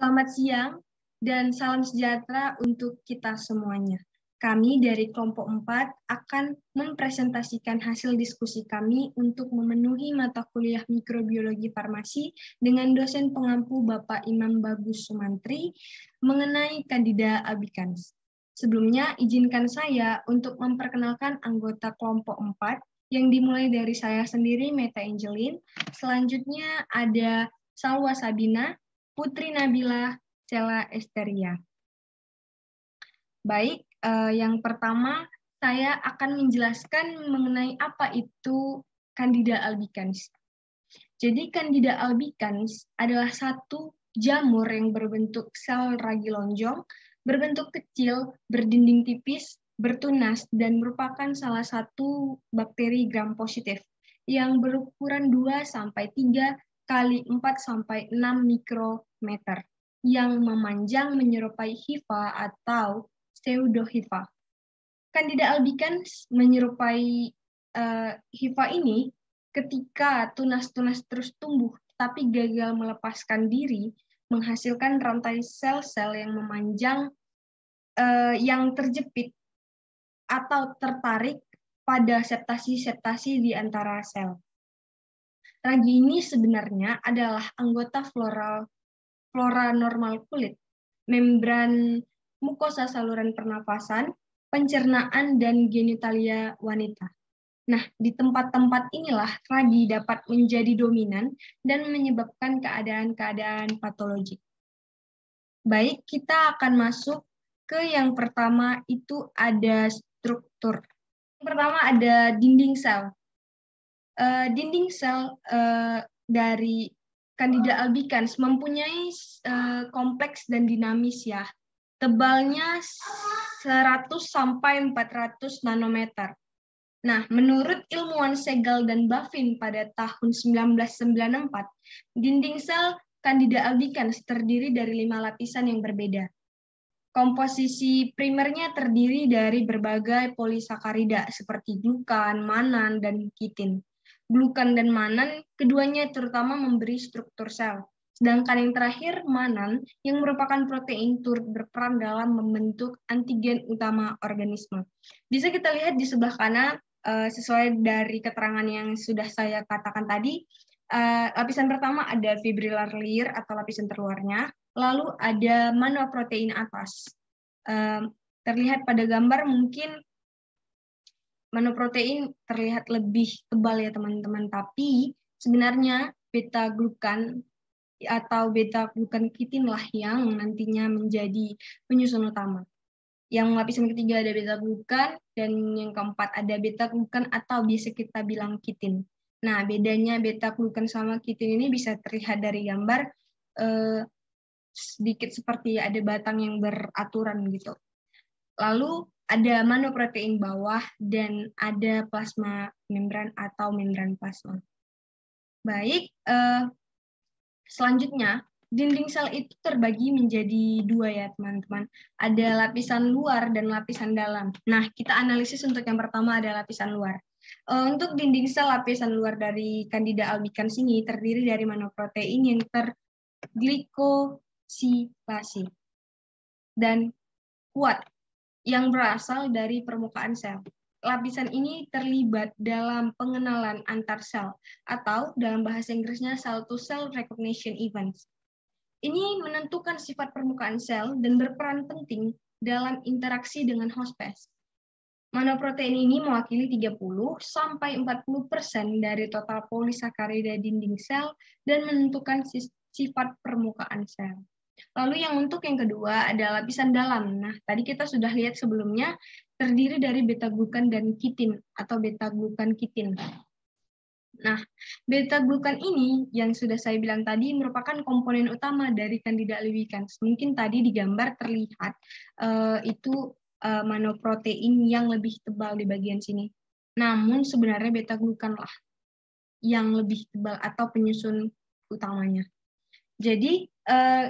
Selamat siang dan salam sejahtera untuk kita semuanya. Kami dari kelompok 4 akan mempresentasikan hasil diskusi kami untuk memenuhi mata kuliah mikrobiologi farmasi dengan dosen pengampu Bapak Imam Bagus Sumantri mengenai Candida albicans. Sebelumnya, izinkan saya untuk memperkenalkan anggota kelompok 4 yang dimulai dari saya sendiri, Meta Angelin. Selanjutnya ada Salwa Sabina, Putri Nabila, Cella Esteria. Baik, yang pertama saya akan menjelaskan mengenai apa itu Candida albicans. Jadi Candida albicans adalah satu jamur yang berbentuk sel ragi lonjong, berbentuk kecil, berdinding tipis, bertunas, dan merupakan salah satu bakteri gram positif yang berukuran 2-3 kali 4-6 mikrometer yang memanjang menyerupai hifa atau pseudohifa. Candida albicans menyerupai hifa ini ketika tunas-tunas terus tumbuh tapi gagal melepaskan diri, menghasilkan rantai sel-sel yang memanjang yang terjepit atau tertarik pada septasi-septasi di antara sel. Ragi ini sebenarnya adalah anggota flora normal kulit, membran mukosa saluran pernafasan, pencernaan, dan genitalia wanita. Nah, di tempat-tempat inilah ragi dapat menjadi dominan dan menyebabkan keadaan-keadaan patologik. Baik, kita akan masuk ke yang pertama, itu ada struktur. Yang pertama ada dinding sel. Dinding sel dari Candida albicans mempunyai kompleks dan dinamis ya. Tebalnya 100-400 nanometer. Nah, menurut ilmuwan Segal dan Baffin pada tahun 1994, dinding sel Candida albicans terdiri dari 5 lapisan yang berbeda. Komposisi primernya terdiri dari berbagai polisakarida seperti glukan, mannan, dan kitin. Glukan dan mannan keduanya terutama memberi struktur sel. Sedangkan yang terakhir, mannan, yang merupakan protein turut berperan dalam membentuk antigen utama organisme. Bisa kita lihat di sebelah kanan, sesuai dari keterangan yang sudah saya katakan tadi, lapisan pertama ada fibrillar layer atau lapisan terluarnya, lalu ada manoprotein atas. Terlihat pada gambar mungkin manoprotein terlihat lebih tebal ya teman-teman, tapi sebenarnya beta glukan atau beta glukan kitin lah yang nantinya menjadi penyusun utama. Yang lapisan ketiga ada beta glukan dan yang keempat ada beta glukan atau biasa kita bilang kitin. Nah, bedanya beta glukan sama kitin ini bisa terlihat dari gambar sedikit seperti ada batang yang beraturan gitu. Lalu ada manoprotein bawah dan ada plasma membran atau membran plasma. Baik, selanjutnya dinding sel itu terbagi menjadi 2 ya teman-teman. Ada lapisan luar dan lapisan dalam. Nah, kita analisis untuk yang pertama ada lapisan luar. Untuk dinding sel lapisan luar dari Candida albicans ini terdiri dari manoprotein yang terglikosilasi dan kuat yang berasal dari permukaan sel. Lapisan ini terlibat dalam pengenalan antar sel atau dalam bahasa Inggrisnya cell-to-cell recognition events. Ini menentukan sifat permukaan sel dan berperan penting dalam interaksi dengan host pest. Manoprotein ini mewakili 30-40% dari total polisakarida dinding sel dan menentukan sifat permukaan sel. Lalu yang untuk yang kedua ada lapisan dalam. Nah, tadi kita sudah lihat sebelumnya terdiri dari beta glukan dan kitin atau beta glukan kitin. Nah, beta glukan ini yang sudah saya bilang tadi merupakan komponen utama dari Candida albicans. Mungkin tadi di gambar terlihat itu manoprotein yang lebih tebal di bagian sini. Namun sebenarnya beta glukan lah yang lebih tebal atau penyusun utamanya. Jadi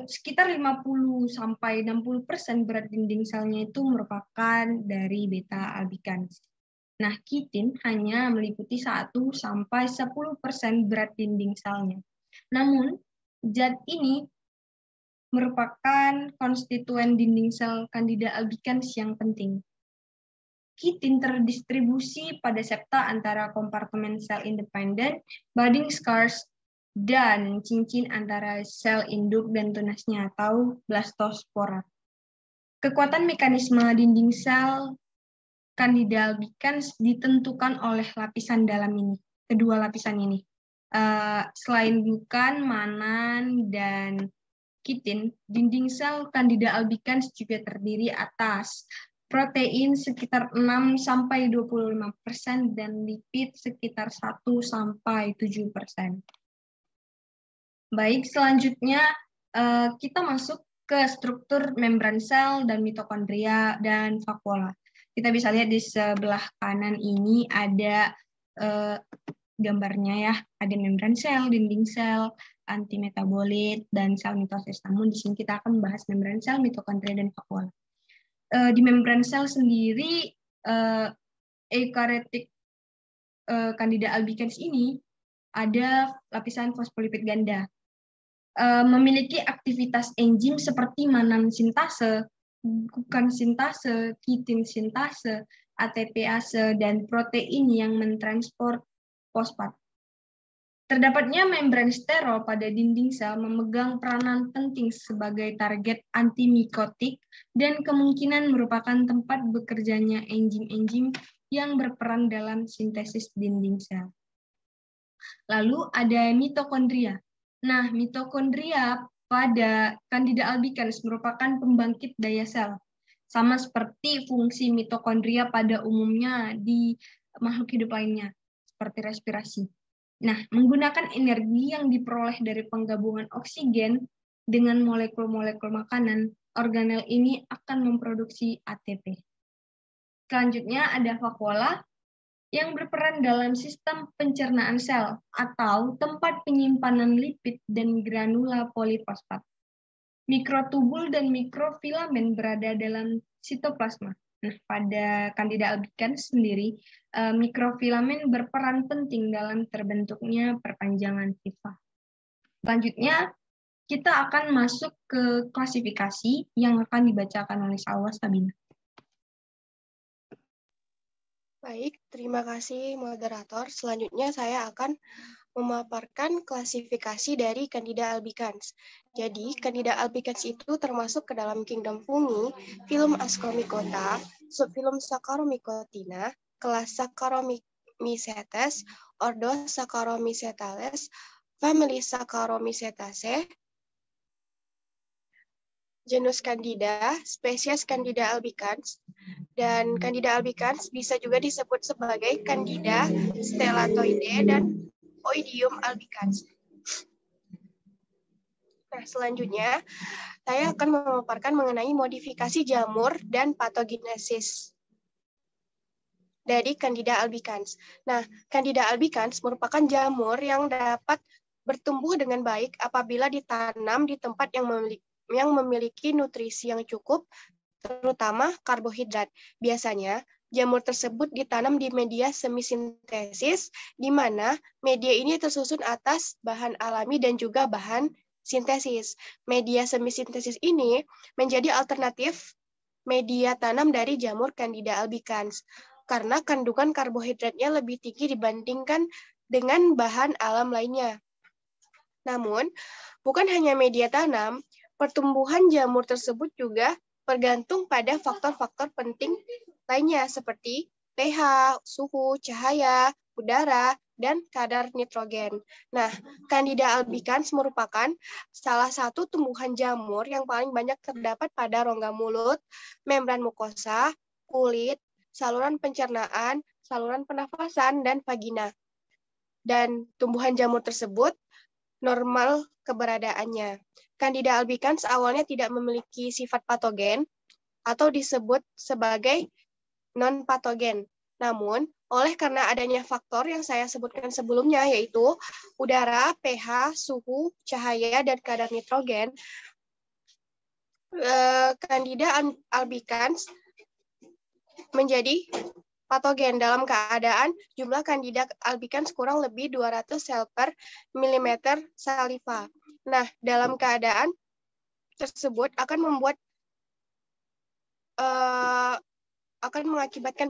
sekitar 50-60% berat dinding selnya itu merupakan dari beta albicans. Nah, kitin hanya meliputi 1-10% berat dinding selnya. Namun, zat ini merupakan konstituen dinding sel Candida albicans yang penting. Kitin terdistribusi pada septa antara kompartemen sel independen, budding scars, dan cincin antara sel induk dan tunasnya atau blastospora. Kekuatan mekanisme dinding sel Candida albicans ditentukan oleh lapisan dalam ini, kedua lapisan ini. Selain glukan, manan, dan kitin, dinding sel Candida albicans juga terdiri atas protein sekitar 6-25% dan lipid sekitar 1-7%. Baik, selanjutnya kita masuk ke struktur membran sel dan mitokondria dan vakuola. Kita bisa lihat di sebelah kanan ini ada gambarnya ya, ada membran sel, dinding sel, antimetabolit, dan sel mitosis. Namun di sini kita akan membahas membran sel, mitokondria, dan vakuola. Di membran sel sendiri, eukaryotik Candida albicans ini ada lapisan fosfolipid ganda. Memiliki aktivitas enzim seperti manan sintase, glukan sintase, kitin sintase, ATPase, dan protein yang mentransport fosfat. Terdapatnya membran sterol pada dinding sel memegang peranan penting sebagai target antimikotik dan kemungkinan merupakan tempat bekerjanya enzim-enzim yang berperan dalam sintesis dinding sel. Lalu ada mitokondria. Nah, mitokondria pada Candida albicans merupakan pembangkit daya sel, sama seperti fungsi mitokondria pada umumnya di makhluk hidup lainnya, seperti respirasi. Nah, menggunakan energi yang diperoleh dari penggabungan oksigen dengan molekul-molekul makanan, organel ini akan memproduksi ATP. Selanjutnya ada vakuola, yang berperan dalam sistem pencernaan sel atau tempat penyimpanan lipid dan granula polifosfat. Mikrotubul dan mikrofilamen berada dalam sitoplasma. Nah, pada Candida albicans sendiri, mikrofilamen berperan penting dalam terbentuknya perpanjangan hifa. Selanjutnya, kita akan masuk ke klasifikasi yang akan dibacakan oleh Salwa Sabina. Baik, terima kasih moderator. Selanjutnya saya akan memaparkan klasifikasi dari Candida albicans. Jadi, Candida albicans itu termasuk ke dalam kingdom fungi, filum Ascomycota, subfilum Saccharomycotina, kelas Saccharomycetes, ordo Saccharomycetales, famili Saccharomycetaceae, genus Candida, spesies Candida albicans, dan Candida albicans bisa juga disebut sebagai Candida stellatoideae dan Oidium albicans. Nah, selanjutnya saya akan memaparkan mengenai modifikasi jamur dan patogenesis dari Candida albicans. Nah, Candida albicans merupakan jamur yang dapat bertumbuh dengan baik apabila ditanam di tempat yang memiliki nutrisi yang cukup, terutama karbohidrat. Biasanya, jamur tersebut ditanam di media semisintesis, di mana media ini tersusun atas bahan alami dan juga bahan sintesis. Media semisintesis ini menjadi alternatif media tanam dari jamur Candida albicans, karena kandungan karbohidratnya lebih tinggi dibandingkan dengan bahan alam lainnya. Namun, bukan hanya media tanam, pertumbuhan jamur tersebut juga bergantung pada faktor-faktor penting lainnya seperti pH, suhu, cahaya, udara, dan kadar nitrogen. Nah, Candida albicans merupakan salah satu tumbuhan jamur yang paling banyak terdapat pada rongga mulut, membran mukosa, kulit, saluran pencernaan, saluran pernafasan, dan vagina. Dan tumbuhan jamur tersebut normal keberadaannya. Candida albicans awalnya tidak memiliki sifat patogen atau disebut sebagai non-patogen. Namun, oleh karena adanya faktor yang saya sebutkan sebelumnya, yaitu udara, pH, suhu, cahaya, dan kadar nitrogen, Candida albicans menjadi patogen dalam keadaan jumlah Candida albicans kurang lebih 200 sel per milimeter saliva. Nah, dalam keadaan tersebut akan mengakibatkan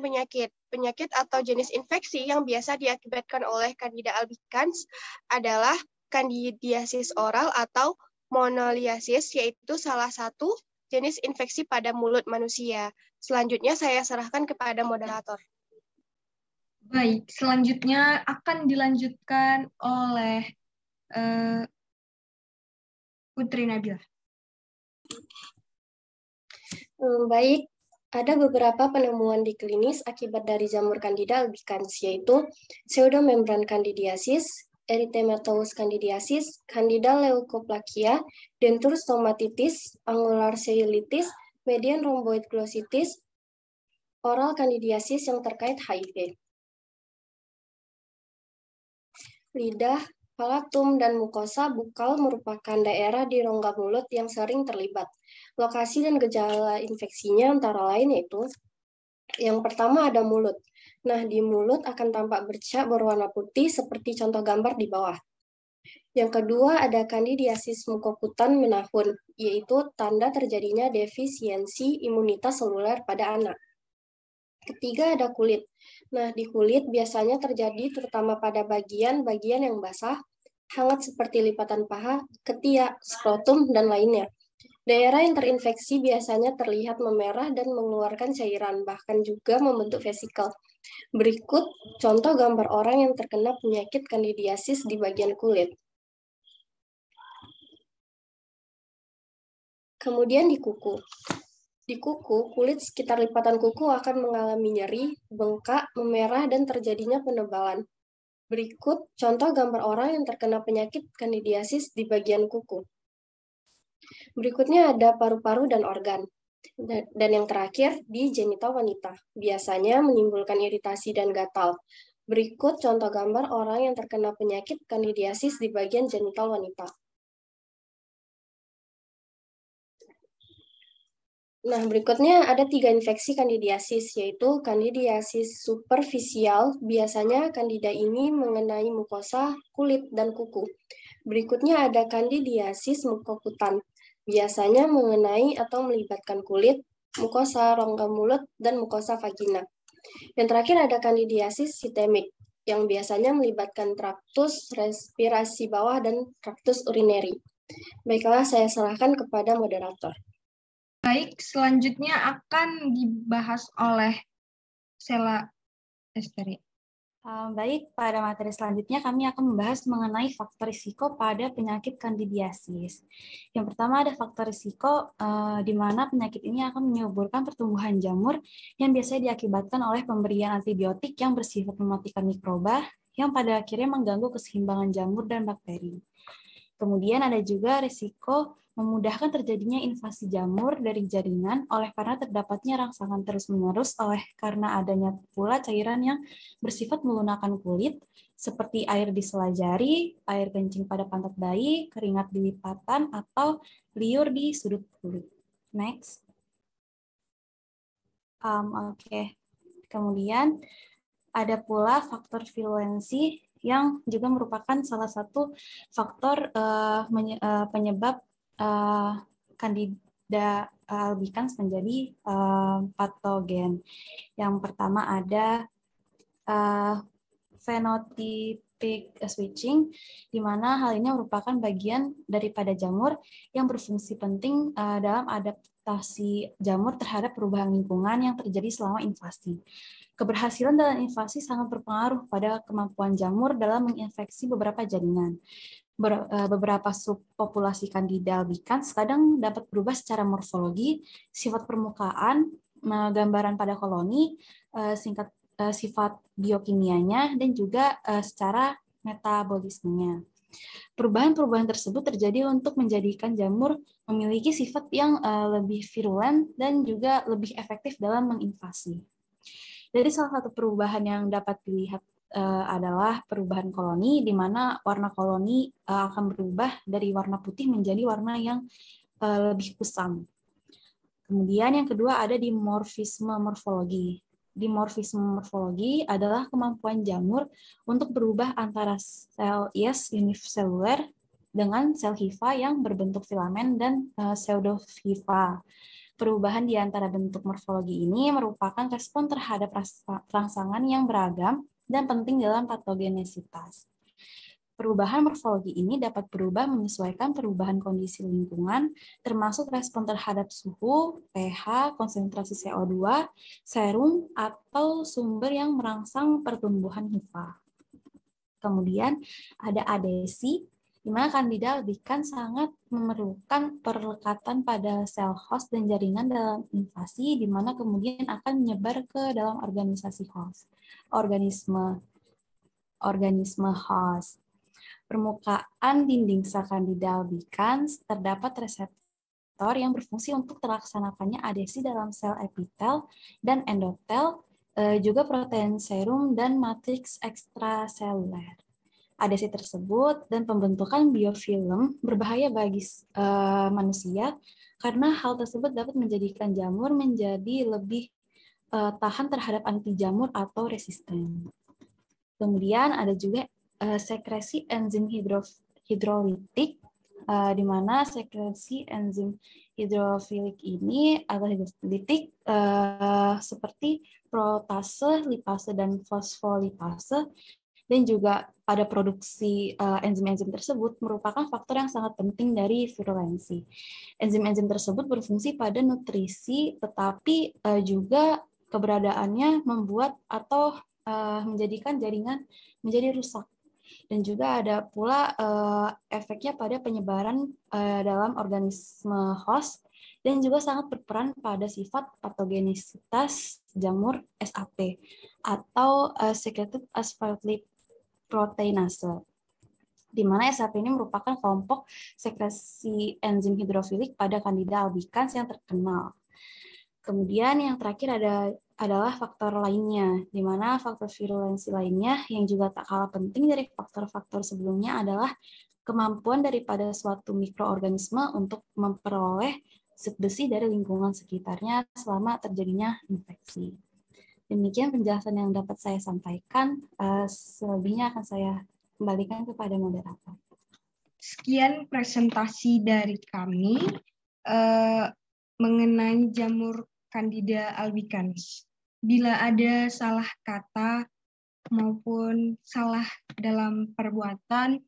penyakit atau jenis infeksi yang biasa diakibatkan oleh Candida albicans adalah kandidiasis oral atau monoliasis, yaitu salah satu jenis infeksi pada mulut manusia. Selanjutnya saya serahkan kepada moderator. Baik, selanjutnya akan dilanjutkan oleh Putri Nabila. Baik, ada beberapa penemuan di klinis akibat dari jamur Candida albicans, yaitu pseudomembran candidiasis, erythematous candidiasis, Candida leukoplakia, denture stomatitis, angular cellulitis, median rhomboid glossitis, oral candidiasis yang terkait HIV. Lidah, palatum, dan mukosa bukal merupakan daerah di rongga mulut yang sering terlibat. Lokasi dan gejala infeksinya antara lain yaitu yang pertama ada mulut. Nah, di mulut akan tampak bercak berwarna putih seperti contoh gambar di bawah. Yang kedua ada kandidiasis mukokutan menahun, yaitu tanda terjadinya defisiensi imunitas seluler pada anak. Ketiga ada kulit. Nah, di kulit biasanya terjadi terutama pada bagian-bagian yang basah, hangat seperti lipatan paha, ketiak, skrotum, dan lainnya. Daerah yang terinfeksi biasanya terlihat memerah dan mengeluarkan cairan, bahkan juga membentuk vesikel. Berikut contoh gambar orang yang terkena penyakit kandidiasis di bagian kulit. Kemudian di kuku. Di kuku, kulit sekitar lipatan kuku akan mengalami nyeri, bengkak, memerah, dan terjadinya penebalan. Berikut contoh gambar orang yang terkena penyakit kandidiasis di bagian kuku. Berikutnya ada paru-paru dan organ. Dan yang terakhir di genital wanita. Biasanya menimbulkan iritasi dan gatal. Berikut contoh gambar orang yang terkena penyakit kandidiasis di bagian genital wanita. Nah, berikutnya ada 3 infeksi kandidiasis, yaitu kandidiasis superficial. Biasanya kandida ini mengenai mukosa, kulit, dan kuku. Berikutnya ada kandidiasis mukokutan. Biasanya mengenai atau melibatkan kulit, mukosa, rongga mulut, dan mukosa vagina. Yang terakhir ada kandidiasis sistemik, yang biasanya melibatkan traktus respirasi bawah dan traktus urinary. Baiklah, saya serahkan kepada moderator. Baik, selanjutnya akan dibahas oleh Sela Esteri. Baik, pada materi selanjutnya kami akan membahas mengenai faktor risiko pada penyakit kandidiasis. Yang pertama ada faktor risiko di mana penyakit ini akan menyuburkan pertumbuhan jamur yang biasanya diakibatkan oleh pemberian antibiotik yang bersifat mematikan mikroba yang pada akhirnya mengganggu keseimbangan jamur dan bakteri. Kemudian ada juga risiko memudahkan terjadinya invasi jamur dari jaringan oleh karena terdapatnya rangsangan terus-menerus karena adanya pula cairan yang bersifat melunakan kulit seperti air di sela jari, air kencing pada pantat bayi, keringat di lipatan, atau liur di sudut kulit. Next. Oke. Kemudian ada pula faktor virulensi yang juga merupakan salah satu faktor penyebab Candida albicans menjadi patogen. Yang pertama ada phenotypic switching, di mana hal ini merupakan bagian daripada jamur yang berfungsi penting dalam adaptasi jamur terhadap perubahan lingkungan yang terjadi selama invasi. Keberhasilan dalam invasi sangat berpengaruh pada kemampuan jamur dalam menginfeksi beberapa jaringan. Beberapa subpopulasi Candida albicans kadang dapat berubah secara morfologi, sifat permukaan, gambaran pada koloni, sifat biokimianya, dan juga secara metabolismenya. Perubahan-perubahan tersebut terjadi untuk menjadikan jamur memiliki sifat yang lebih virulen dan juga lebih efektif dalam menginvasi. Dari salah satu perubahan yang dapat dilihat adalah perubahan koloni, di mana warna koloni akan berubah dari warna putih menjadi warna yang lebih kusam. Kemudian yang kedua ada dimorfisme morfologi. Dimorfisme morfologi adalah kemampuan jamur untuk berubah antara sel uniseluler dengan sel hifa yang berbentuk filamen dan pseudohifa. Perubahan di antara bentuk morfologi ini merupakan respon terhadap rangsangan yang beragam dan penting dalam patogenesitas. Perubahan morfologi ini dapat berubah menyesuaikan perubahan kondisi lingkungan, termasuk respon terhadap suhu, pH, konsentrasi CO2, serum, atau sumber yang merangsang pertumbuhan hifa. Kemudian ada adesi, di mana Candida albicans sangat memerlukan perlekatan pada sel host dan jaringan dalam invasi, di mana kemudian akan menyebar ke dalam organisme host. Permukaan dinding sel Candida albicans terdapat reseptor yang berfungsi untuk terlaksanakannya adesi dalam sel epitel dan endotel, juga protein serum dan matriks ekstraseluler. Adesi tersebut dan pembentukan biofilm berbahaya bagi manusia karena hal tersebut dapat menjadikan jamur menjadi lebih tahan terhadap anti jamur atau resisten. Kemudian ada juga sekresi enzim hidrolitik, di mana sekresi enzim hidrofilik ini atau hidrolitik seperti protase, lipase, dan fosfolipase, dan juga pada produksi enzim-enzim tersebut merupakan faktor yang sangat penting dari virulensi. Enzim-enzim tersebut berfungsi pada nutrisi, tetapi juga keberadaannya membuat atau menjadikan jaringan menjadi rusak. Dan juga ada pula efeknya pada penyebaran dalam organisme host dan juga sangat berperan pada sifat patogenisitas jamur SAP atau secreted aspartate proteinase, di mana SAP ini merupakan kelompok sekresi enzim hidrofilik pada Candida albicans yang terkenal. Kemudian yang terakhir adalah faktor lainnya, di mana faktor virulensi lainnya yang juga tak kalah penting dari faktor-faktor sebelumnya adalah kemampuan daripada suatu mikroorganisme untuk memperoleh zat besi dari lingkungan sekitarnya selama terjadinya infeksi. Demikian penjelasan yang dapat saya sampaikan, selebihnya akan saya kembalikan kepada moderator. Sekian presentasi dari kami mengenai jamur Candida albicans. Bila ada salah kata maupun salah dalam perbuatan,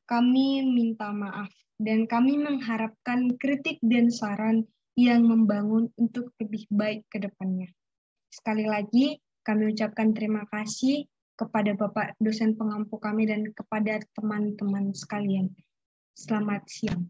kami minta maaf dan kami mengharapkan kritik dan saran yang membangun untuk lebih baik ke depannya. Sekali lagi, kami ucapkan terima kasih kepada Bapak dosen pengampu kami dan kepada teman-teman sekalian. Selamat siang.